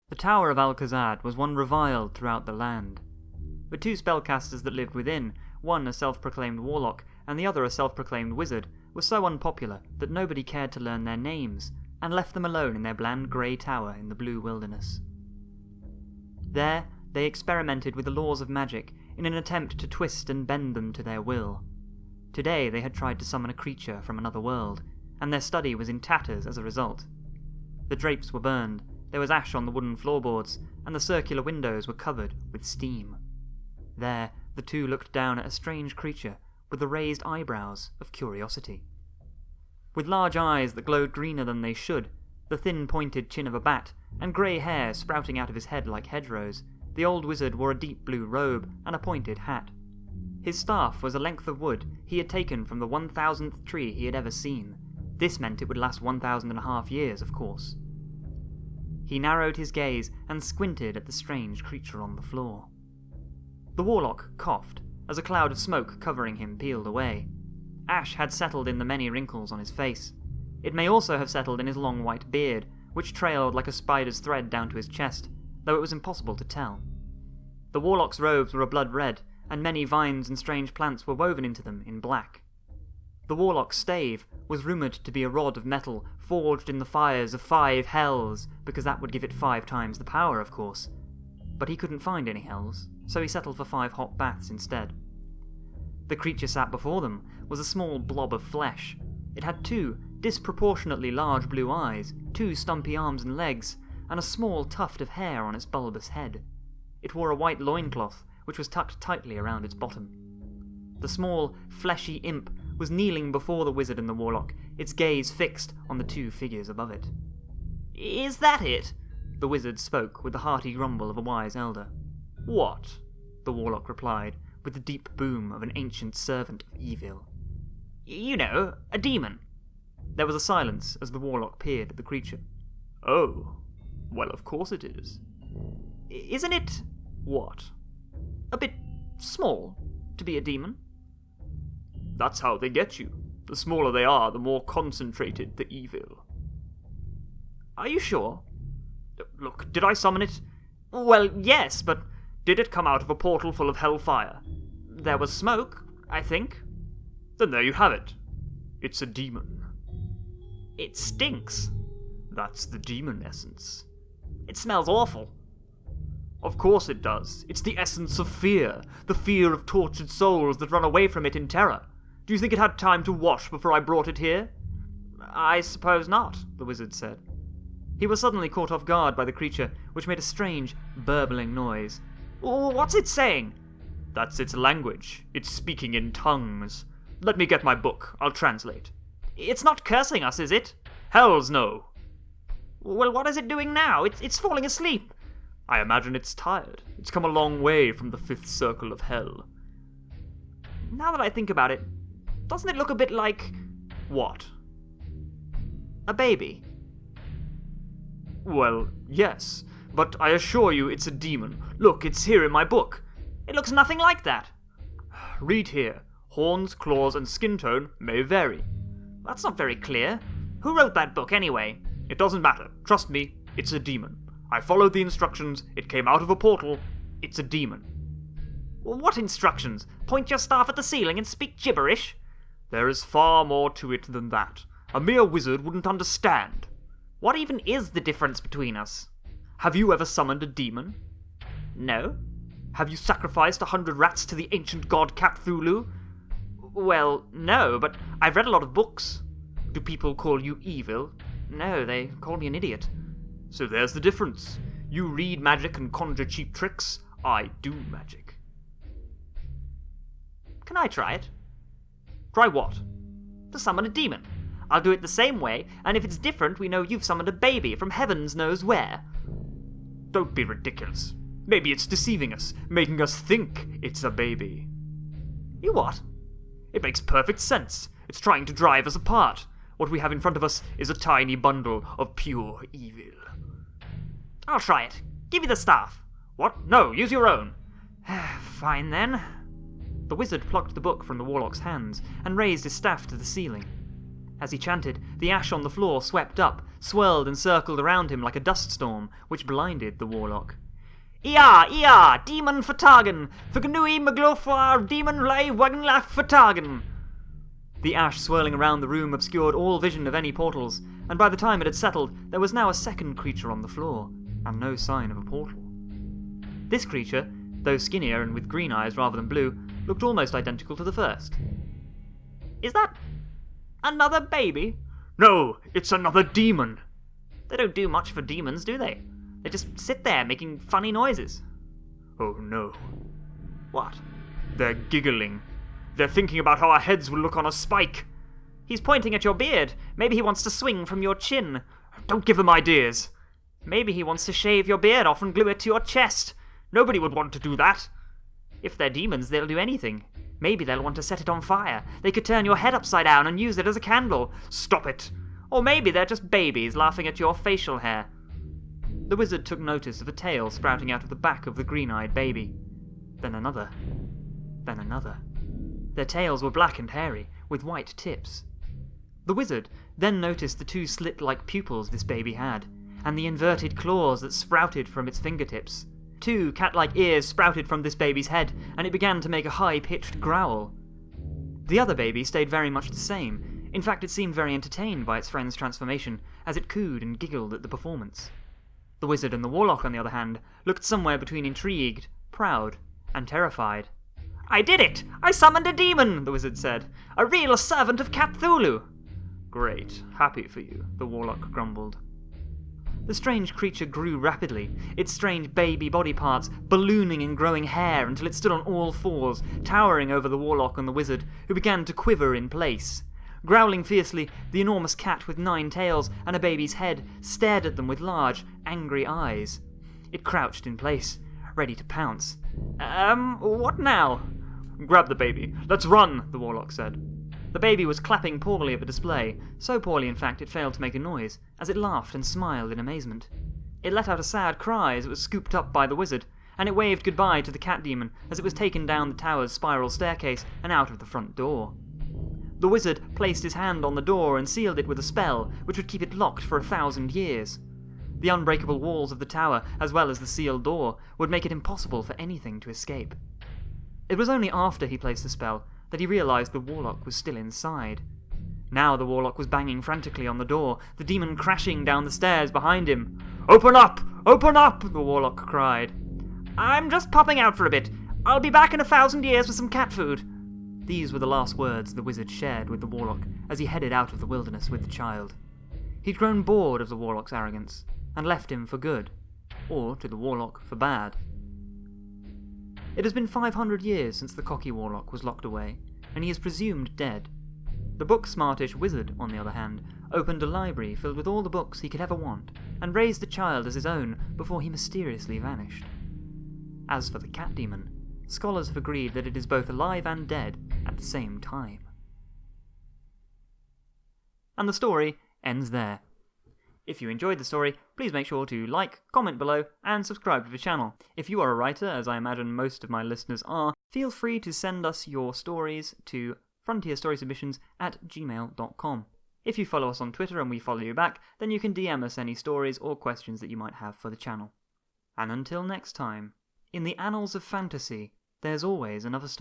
The Tower of Alcazad was one reviled throughout the land. The two spellcasters that lived within, one a self-proclaimed warlock and the other a self-proclaimed wizard, were so unpopular that nobody cared to learn their names, and left them alone in their bland grey tower in the blue wilderness. There, they experimented with the laws of magic in an attempt to twist and bend them to their will. Today they had tried to summon a creature from another world, and their study was in tatters as a result. The drapes were burned, there was ash on the wooden floorboards, and the circular windows were covered with steam. There, the two looked down at a strange creature with the raised eyebrows of curiosity. With large eyes that glowed greener than they should, the thin pointed chin of a bat, and grey hair sprouting out of his head like hedgerows, the old wizard wore a deep blue robe and a pointed hat. His staff was a length of wood he had taken from the 1,000th tree he had ever seen. This meant it would last 1,500 years, of course. He narrowed his gaze and squinted at the strange creature on the floor. The warlock coughed, as a cloud of smoke covering him peeled away. Ash had settled in the many wrinkles on his face. It may also have settled in his long white beard, which trailed like a spider's thread down to his chest, though it was impossible to tell. The warlock's robes were a blood red, and many vines and strange plants were woven into them in black. The warlock's stave was rumoured to be a rod of metal forged in the fires of 5 hells, because that would give it 5 times the power, of course. But he couldn't find any hells, so he settled for 5 hot baths instead. The creature sat before them was a small blob of flesh. It had 2 disproportionately large blue eyes, 2 stumpy arms and legs, and a small tuft of hair on its bulbous head. It wore a white loincloth, which was tucked tightly around its bottom. The small, fleshy imp was kneeling before the wizard and the warlock, its gaze fixed on the 2 figures above it. "Is that it?" The wizard spoke with the hearty grumble of a wise elder. "What?" the warlock replied, with the deep boom of an ancient servant of evil. "You know, a demon." There was a silence as the warlock peered at the creature. "Oh, well, of course it is." "Isn't it—" "What?" "A bit small to be a demon?" "That's how they get you. The smaller they are, the more concentrated the evil." "Are you sure?" "Look, did I summon it?" "Well, yes, but did it come out of a portal full of hellfire?" "There was smoke, I think." "Then there you have it. It's a demon." "It stinks." "That's the demon essence." "It smells awful." "Of course it does. It's the essence of fear, the fear of tortured souls that run away from it in terror. Do you think it had time to wash before I brought it here?" "I suppose not," the wizard said. He was suddenly caught off guard by the creature, which made a strange, burbling noise. "What's it saying?" "That's its language. It's speaking in tongues. Let me get my book. I'll translate." "It's not cursing us, is it?" "Hells no." "Well, what is it doing now? It's falling asleep." "I imagine it's tired. It's come a long way from the 5th circle of hell." "Now that I think about it, doesn't it look a bit like—" "What?" "A baby." "Well, yes, but I assure you it's a demon. Look, it's here in my book." "It looks nothing like that." "Read here. Horns, claws, and skin tone may vary." "That's not very clear. Who wrote that book, anyway?" "It doesn't matter. Trust me, it's a demon. I followed the instructions. It came out of a portal. It's a demon." "What instructions? Point your staff at the ceiling and speak gibberish?" "There is far more to it than that. A mere wizard wouldn't understand." "What even is the difference between us?" "Have you ever summoned a demon?" "No." "Have you sacrificed 100 rats to the ancient god Cthulhu?" "Well, no, but I've read a lot of books." "Do people call you evil?" "No, they call me an idiot." "So there's the difference. You read magic and conjure cheap tricks. I do magic." "Can I try it?" "Try what?" "To summon a demon. I'll do it the same way, and if it's different, we know you've summoned a baby from heavens knows where." "Don't be ridiculous. Maybe it's deceiving us, making us think it's a baby." "You what?" "It makes perfect sense. It's trying to drive us apart. What we have in front of us is a tiny bundle of pure evil." "I'll try it. Give me the staff." "What? No, use your own." "Fine, then." The wizard plucked the book from the warlock's hands and raised his staff to the ceiling. As he chanted, the ash on the floor swept up, swirled and circled around him like a dust storm, which blinded the Warlock. Ia, ia, demon vertagen, vergnui maglofar, demon lay wagenlach vertagen. The ash swirling around the room obscured all vision of any portals, and by the time it had settled, there was now a second creature on the floor, and no sign of a portal. This creature, though skinnier and with green eyes rather than blue, looked almost identical to the first. Is that another baby? No, it's another demon. They don't do much for demons, do they? They just sit there making funny noises. Oh no. What? They're giggling. They're thinking about how our heads will look on a spike. He's pointing at your beard. Maybe he wants to swing from your chin. Don't give them ideas. Maybe he wants to shave your beard off and glue it to your chest. Nobody would want to do that. If they're demons, they'll do anything. Maybe they'll want to set it on fire. They could turn your head upside down and use it as a candle. Stop it. Or maybe they're just babies laughing at your facial hair. The wizard took notice of a tail sprouting out of the back of the green-eyed baby. Then another. Then another. Their tails were black and hairy, with white tips. The wizard then noticed the two slit-like pupils this baby had, and the inverted claws that sprouted from its fingertips. Two cat-like ears sprouted from this baby's head, and it began to make a high-pitched growl. The other baby stayed very much the same. In fact, it seemed very entertained by its friend's transformation, as it cooed and giggled at the performance. The wizard and the warlock, on the other hand, looked somewhere between intrigued, proud, and terrified. I did it! I summoned a demon, the wizard said. A real servant of Cthulhu! Great. Happy for you, the warlock grumbled. The strange creature grew rapidly, its strange baby body parts ballooning and growing hair until it stood on all fours, towering over the warlock and the wizard, who began to quiver in place. Growling fiercely, the enormous cat with 9 tails and a baby's head stared at them with large, angry eyes. It crouched in place, ready to pounce. What now? Grab the baby. Let's run, the warlock said. The baby was clapping poorly at the display, so poorly in fact it failed to make a noise, as it laughed and smiled in amazement. It let out a sad cry as it was scooped up by the wizard, and it waved goodbye to the cat demon as it was taken down the tower's spiral staircase and out of the front door. The wizard placed his hand on the door and sealed it with a spell which would keep it locked for 1,000 years. The unbreakable walls of the tower, as well as the sealed door, would make it impossible for anything to escape. It was only after he placed the spell that he realized the warlock was still inside. Now the warlock was banging frantically on the door, the demon crashing down the stairs behind him. Open up! Open up! The warlock cried. I'm just popping out for a bit. I'll be back in 1,000 years with some cat food. These were the last words the wizard shared with the warlock as he headed out of the wilderness with the child. He'd grown bored of the warlock's arrogance, and left him for good, or to the warlock for bad. It has been 500 years since the cocky warlock was locked away, and he is presumed dead. The book-smartish wizard, on the other hand, opened a library filled with all the books he could ever want, and raised the child as his own before he mysteriously vanished. As for the cat demon, scholars have agreed that it is both alive and dead at the same time. And the story ends there. If you enjoyed the story, please make sure to like, comment below, and subscribe to the channel. If you are a writer, as I imagine most of my listeners are, feel free to send us your stories to frontierstorysubmissions@gmail.com. If you follow us on Twitter and we follow you back, then you can DM us any stories or questions that you might have for the channel. And until next time, in the annals of fantasy, there's always another story.